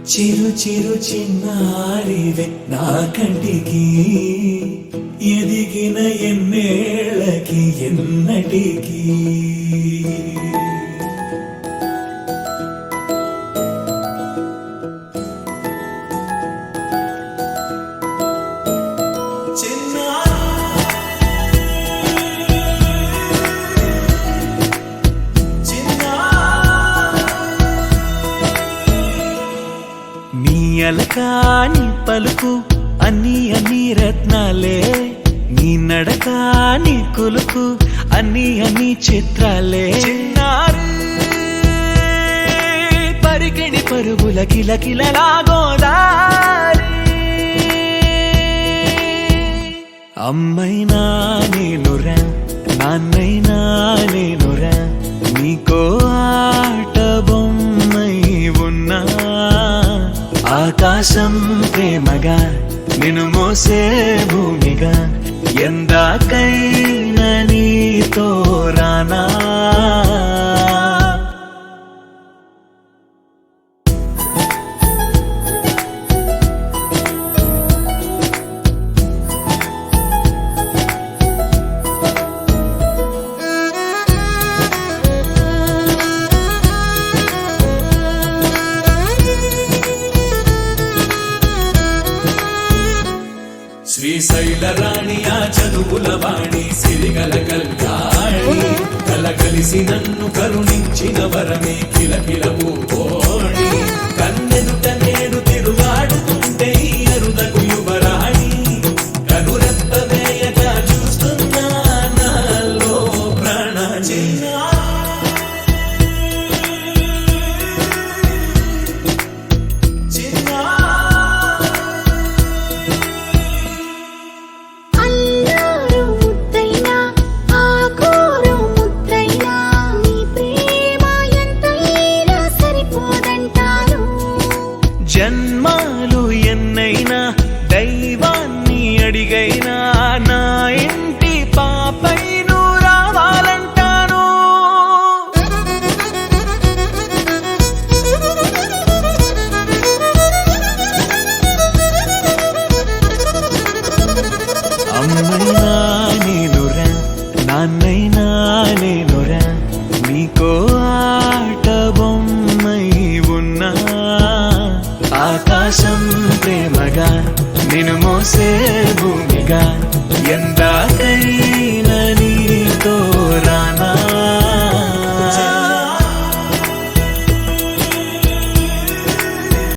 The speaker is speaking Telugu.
చిరు చిరు చిన్నారివే నా కంటికి ఎదిగిన ఎన్నేళ్ళకి ఎన్నటికి అలకాని పలుకు అన్ని రత్నాలే నీ నడకాని కులుకు అన్ని చిత్రాలే పరికిణి పరుగుల కిలకిలలాగోదారి అమ్మైనా నేనురా నాన్నైనా నేనురా నీకో ఆట బొమ్మై ఉన్నా ఆకాశం ప్రేమగా నిన్ను మోసే భూమిగా ఎందాకైనా నీతో రానా శ్రీశైల రాణి ఆ చదువుల వాణి సిరిగల కల్యాణి కలగలిసి నన్ను కరుణించిన వరమే కిలకిల పూకోణి కన్నెదుట నేడు తిరుగాడుతుంటే అరుదకు యువరాణి కనురెప్ప వేయగా చూస్తున్నా నాలో ప్రాణ జన్మాలు ఎన్నైనా దైవాన్ని అడిగైనా నా ఇంటి పాపై నువ్వు రావాలంటాను అమ్మైనా నేనురా నాన్నైనా నేనురా నీకో ఆట బొమ్మై ఉన్నా ఆకాశం ప్రేమగా నిన్ను మోసే భూమిగా ఎందాకై